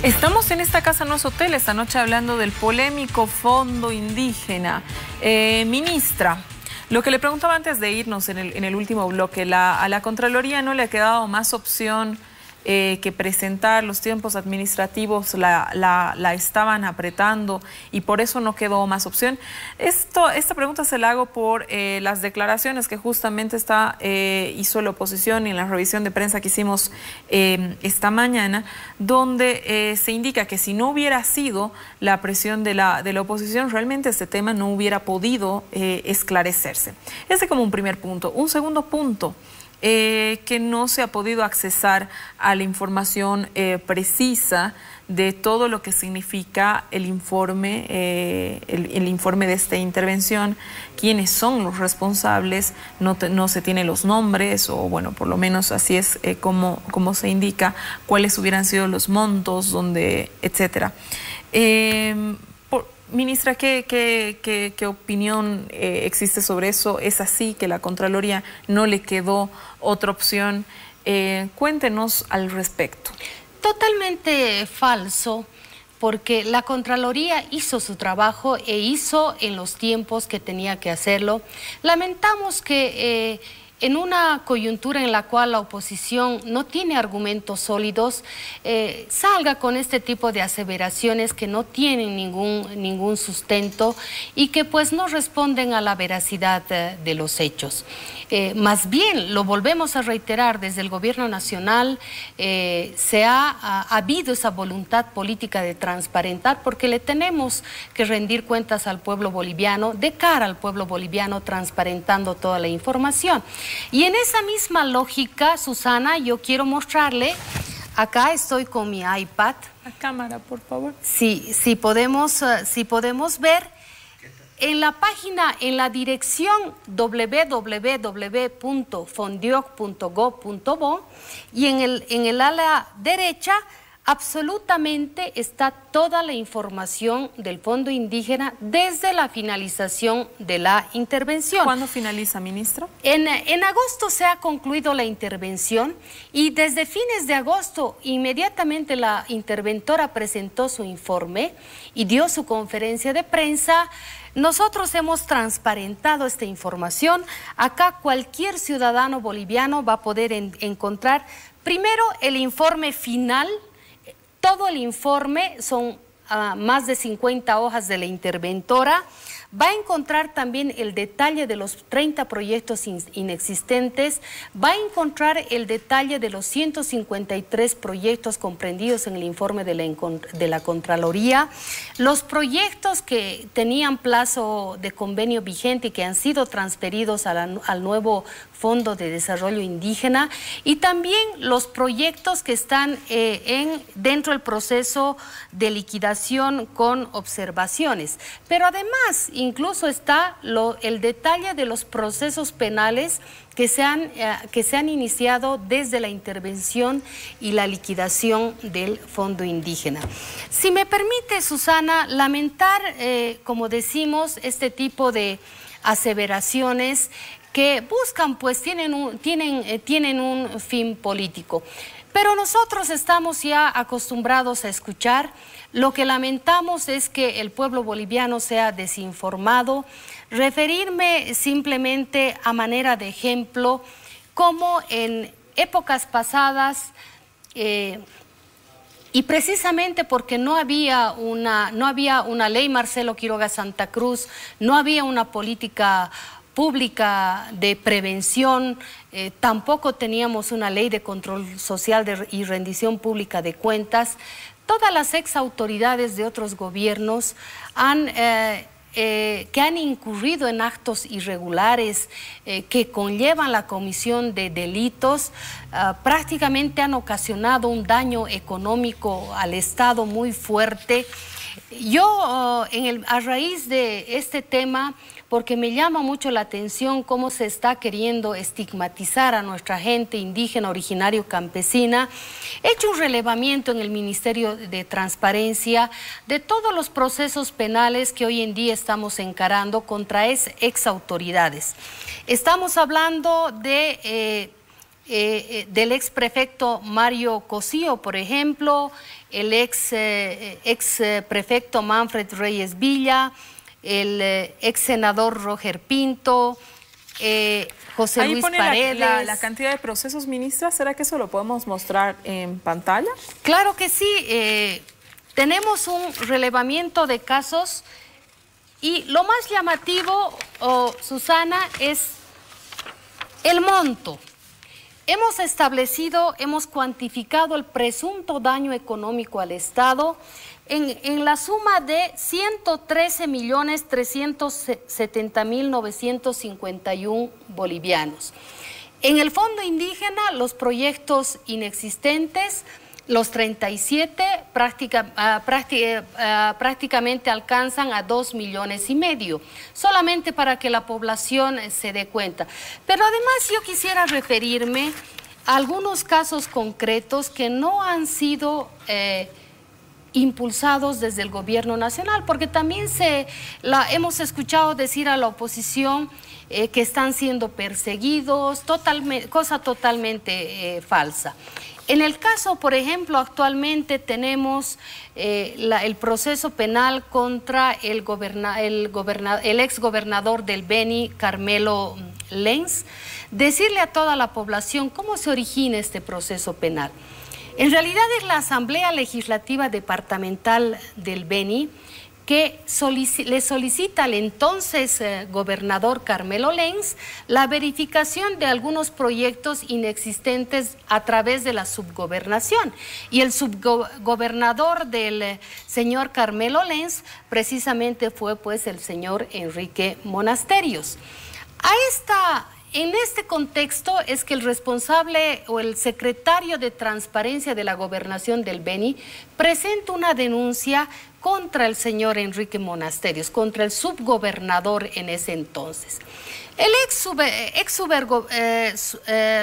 Estamos en esta casa no es hotel esta noche hablando del polémico fondo indígena. Ministra, lo que le preguntaba antes de irnos en el último bloque, a la Contraloría no le ha quedado más opción que presentar. Los tiempos administrativos la estaban apretando y por eso no quedó más opción. Esta pregunta se la hago por las declaraciones que justamente hizo la oposición y en la revisión de prensa que hicimos esta mañana, donde se indica que si no hubiera sido la presión de la oposición, realmente este tema no hubiera podido esclarecerse. Ese como un primer punto. Un segundo punto, que no se ha podido accesar a la información precisa de todo lo que significa el informe de esta intervención, quiénes son los responsables, no se tienen los nombres, o bueno, por lo menos así es como se indica, cuáles hubieran sido los montos, etcétera. Ministra, ¿qué opinión existe sobre eso? ¿Es así que la Contraloría no le quedó otra opción? Cuéntenos al respecto. Totalmente falso, porque la Contraloría hizo su trabajo e hizo en los tiempos que tenía que hacerlo. Lamentamos que en una coyuntura en la cual la oposición no tiene argumentos sólidos, salga con este tipo de aseveraciones que no tienen ningún sustento y que pues no responden a la veracidad de los hechos. Más bien, lo volvemos a reiterar, desde el gobierno nacional ha habido esa voluntad política de transparentar, porque le tenemos que rendir cuentas al pueblo boliviano, de cara al pueblo boliviano, transparentando toda la información. Y en esa misma lógica, Susana, yo quiero mostrarle, acá estoy con mi iPad. La cámara, por favor. Sí, si podemos ver, en la página, en la dirección www.fondioc.gov.bo y en el ala derecha, absolutamente está toda la información del Fondo Indígena desde la finalización de la intervención. ¿Cuándo finaliza, ministro? En agosto se ha concluido la intervención y desde fines de agosto inmediatamente la interventora presentó su informe y dio su conferencia de prensa. Nosotros hemos transparentado esta información. Acá cualquier ciudadano boliviano va a poder encontrar primero el informe final. Todo el informe son más de 50 hojas de la interventora. Va a encontrar también el detalle de los 30 proyectos inexistentes, va a encontrar el detalle de los 153 proyectos comprendidos en el informe de la Contraloría, los proyectos que tenían plazo de convenio vigente y que han sido transferidos al nuevo Fondo de Desarrollo Indígena, y también los proyectos que están dentro del proceso de liquidación con observaciones. Pero además, incluso está el detalle de los procesos penales que se han iniciado desde la intervención y la liquidación del Fondo Indígena. Si me permite, Susana, lamentar, como decimos, este tipo de aseveraciones que buscan, pues tienen un fin político. Pero nosotros estamos ya acostumbrados a escuchar. Lo que lamentamos es que el pueblo boliviano sea desinformado. Referirme simplemente a manera de ejemplo, como en épocas pasadas, y precisamente porque no había una ley Marcelo Quiroga Santa Cruz, no había una política pública de prevención, tampoco teníamos una ley de control social y rendición pública de cuentas. Todas las ex autoridades de otros gobiernos que han incurrido en actos irregulares que conllevan la comisión de delitos, prácticamente han ocasionado un daño económico al Estado muy fuerte. Yo, a raíz de este tema, porque me llama mucho la atención cómo se está queriendo estigmatizar a nuestra gente indígena, originario, campesina, he hecho un relevamiento en el Ministerio de Transparencia de todos los procesos penales que hoy en día estamos encarando contra ex autoridades. Estamos hablando de del ex prefecto Mario Cosío, por ejemplo, el ex prefecto Manfred Reyes Villa, el ex senador Roger Pinto, José Luis Paredes. La cantidad de procesos, ministra, ¿será que eso lo podemos mostrar en pantalla? Claro que sí, tenemos un relevamiento de casos y lo más llamativo, Susana, es el monto. Hemos cuantificado el presunto daño económico al Estado en la suma de 113.370.951 bolivianos. En el Fondo Indígena, los proyectos inexistentes, los 37 prácticamente alcanzan a 2,5 millones, solamente para que la población se dé cuenta. Pero además yo quisiera referirme a algunos casos concretos que no han sido impulsados desde el gobierno nacional, porque también hemos escuchado decir a la oposición que están siendo perseguidos, cosa totalmente falsa. En el caso, por ejemplo, actualmente tenemos el proceso penal contra el ex gobernador del Beni, Carmelo Lenz. Decirle a toda la población cómo se origina este proceso penal. En realidad es la Asamblea Legislativa Departamental del Beni que le solicita al entonces gobernador Carmelo Lenz la verificación de algunos proyectos inexistentes a través de la subgobernación. Y el subgobernador del señor Carmelo Lenz precisamente fue pues el señor Enrique Monasterios. En este contexto es que el responsable o el secretario de Transparencia de la Gobernación del Beni presenta una denuncia contra el señor Enrique Monasterios, contra el subgobernador en ese entonces. El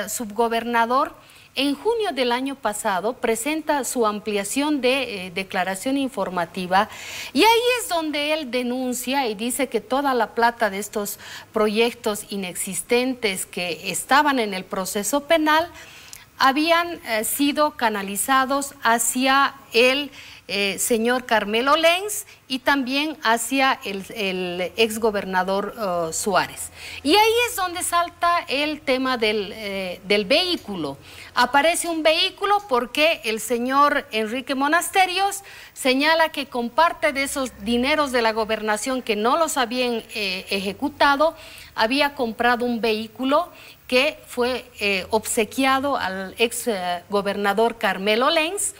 subgobernador en junio del año pasado presenta su ampliación de declaración informativa y ahí es donde él denuncia y dice que toda la plata de estos proyectos inexistentes que estaban en el proceso penal habían sido canalizados hacia el señor Carmelo Lenz y también hacia el exgobernador Suárez. Y ahí es donde salta el tema del vehículo. Aparece un vehículo porque el señor Enrique Monasterios señala que con parte de esos dineros de la gobernación que no los habían ejecutado, había comprado un vehículo que fue obsequiado al exgobernador Carmelo Lenz.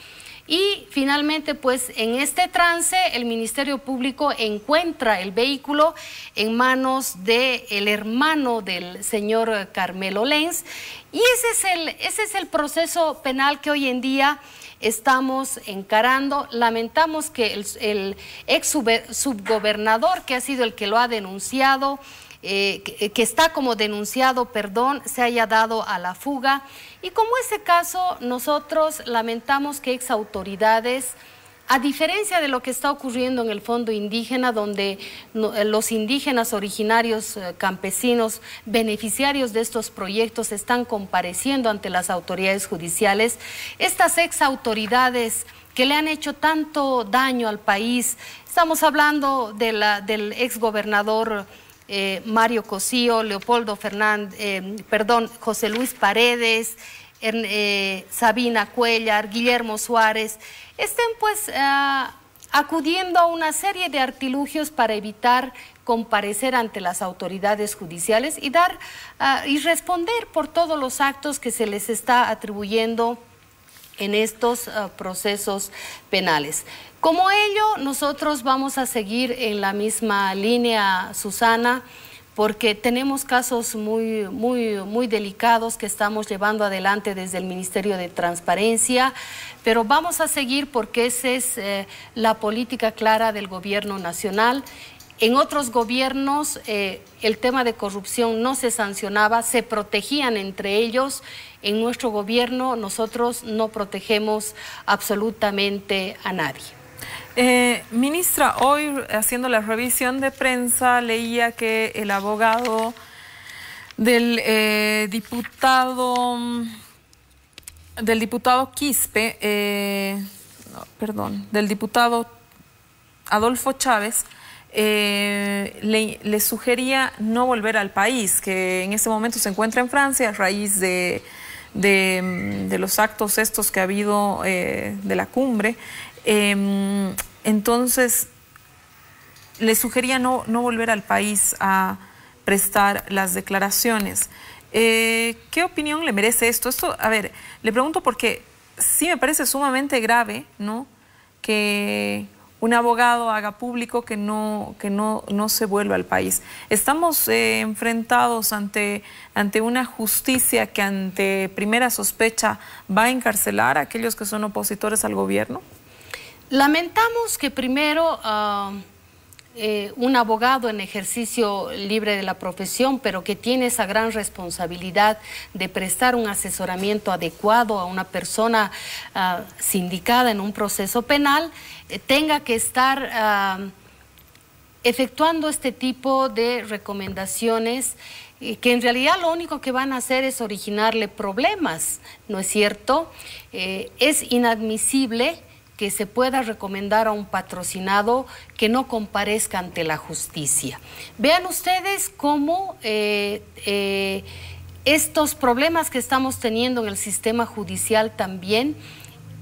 Y finalmente, pues en este trance, el Ministerio Público encuentra el vehículo en manos del hermano del señor Carmelo Lenz. Y ese es el proceso penal que hoy en día estamos encarando. Lamentamos que el ex subgobernador, que ha sido el que lo ha denunciado, que está como denunciado, perdón, se haya dado a la fuga. Y como ese caso, nosotros lamentamos que exautoridades, a diferencia de lo que está ocurriendo en el Fondo Indígena, donde los indígenas originarios campesinos, beneficiarios de estos proyectos, están compareciendo ante las autoridades judiciales, estas exautoridades que le han hecho tanto daño al país, estamos hablando del exgobernador Mario Cosío, José Luis Paredes, Sabina Cuellar, Guillermo Suárez, estén pues acudiendo a una serie de artilugios para evitar comparecer ante las autoridades judiciales y y responder por todos los actos que se les está atribuyendo en estos procesos penales. Como ello, nosotros vamos a seguir en la misma línea, Susana, porque tenemos casos muy delicados que estamos llevando adelante desde el Ministerio de Transparencia, pero vamos a seguir porque esa es la política clara del gobierno nacional. En otros gobiernos el tema de corrupción no se sancionaba, se protegían entre ellos. En nuestro gobierno nosotros no protegemos absolutamente a nadie. Ministra, hoy haciendo la revisión de prensa leía que el abogado del diputado Quispe, del diputado Adolfo Chávez, le sugería no volver al país, que en ese momento se encuentra en Francia a raíz de los actos estos que ha habido de la cumbre. Entonces, le sugería no volver al país a prestar las declaraciones. ¿Qué opinión le merece esto? A ver, le pregunto porque sí me parece sumamente grave, ¿no?, que un abogado haga público que no se vuelva al país. Estamos enfrentados ante una justicia que ante primera sospecha va a encarcelar a aquellos que son opositores al gobierno. Lamentamos que primero un abogado en ejercicio libre de la profesión, pero que tiene esa gran responsabilidad de prestar un asesoramiento adecuado a una persona sindicada en un proceso penal, tenga que estar efectuando este tipo de recomendaciones que en realidad lo único que van a hacer es originarle problemas, ¿no es cierto? Es inadmisible que se pueda recomendar a un patrocinado que no comparezca ante la justicia. Vean ustedes cómo estos problemas que estamos teniendo en el sistema judicial también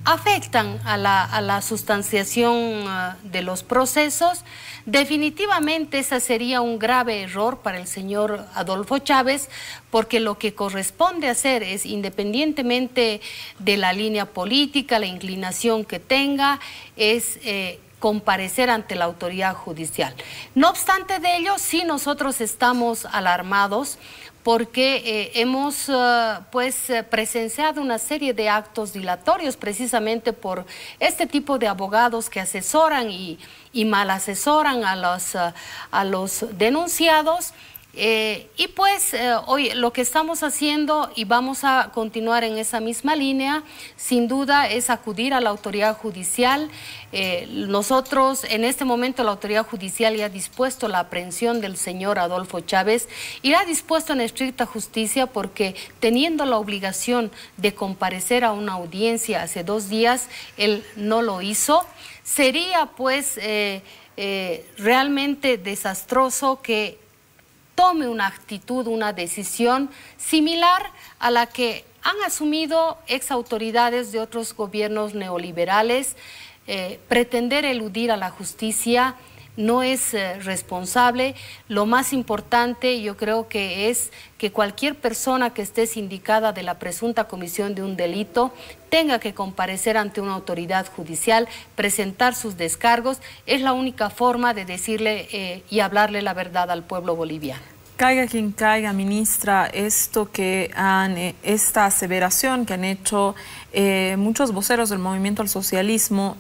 afectan a la sustanciación de los procesos. Definitivamente ese sería un grave error para el señor Adolfo Chávez, porque lo que corresponde hacer es, independientemente de la línea política, la inclinación que tenga, es comparecer ante la autoridad judicial. No obstante de ello, sí nosotros estamos alarmados, porque hemos presenciado una serie de actos dilatorios precisamente por este tipo de abogados que asesoran y mal asesoran a los denunciados. Hoy lo que estamos haciendo, y vamos a continuar en esa misma línea, sin duda es acudir a la autoridad judicial. Nosotros, en este momento, la autoridad judicial ya ha dispuesto la aprehensión del señor Adolfo Chávez y la ha dispuesto en estricta justicia porque, teniendo la obligación de comparecer a una audiencia hace 2 días, él no lo hizo. Sería realmente desastroso que tome una actitud, una decisión similar a la que han asumido exautoridades de otros gobiernos neoliberales. Pretender eludir a la justicia no es responsable. Lo más importante, yo creo que es que cualquier persona que esté sindicada de la presunta comisión de un delito tenga que comparecer ante una autoridad judicial, presentar sus descargos. Es la única forma de decirle y hablarle la verdad al pueblo boliviano. Caiga quien caiga, ministra, esta aseveración que han hecho muchos voceros del movimiento al socialismo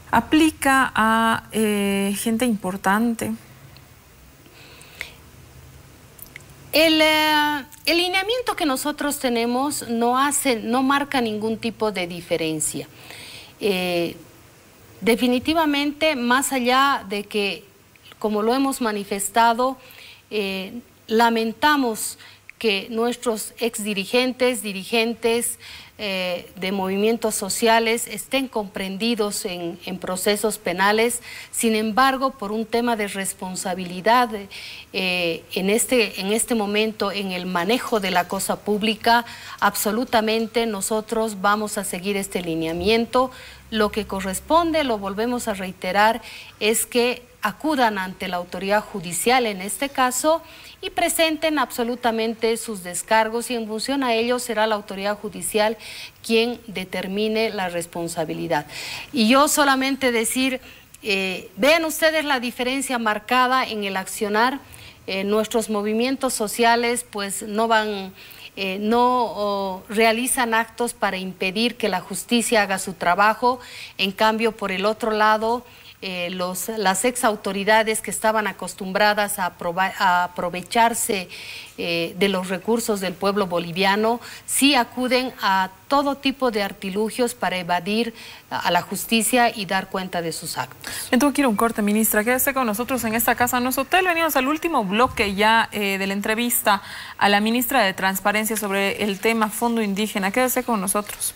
aplica a gente importante. El lineamiento que nosotros tenemos no marca ningún tipo de diferencia. Definitivamente, más allá de que, como lo hemos manifestado, lamentamos que nuestros dirigentes de movimientos sociales estén comprendidos en procesos penales. Sin embargo, por un tema de responsabilidad en este momento en el manejo de la cosa pública, absolutamente nosotros vamos a seguir este lineamiento. Lo que corresponde, lo volvemos a reiterar, es que acudan ante la autoridad judicial en este caso y presenten absolutamente sus descargos, y en función a ello será la autoridad judicial quien determine la responsabilidad. Y yo solamente decir, vean ustedes la diferencia marcada en el accionar. Nuestros movimientos sociales pues no realizan actos para impedir que la justicia haga su trabajo. En cambio, por el otro lado, las ex autoridades que estaban acostumbradas a aprovecharse de los recursos del pueblo boliviano, sí acuden a todo tipo de artilugios para evadir a la justicia y dar cuenta de sus actos. Tengo que ir a un corte, ministra. Quédese con nosotros en esta Casa No es Hotel. Venimos al último bloque ya de la entrevista a la ministra de Transparencia sobre el tema Fondo Indígena. Quédese con nosotros.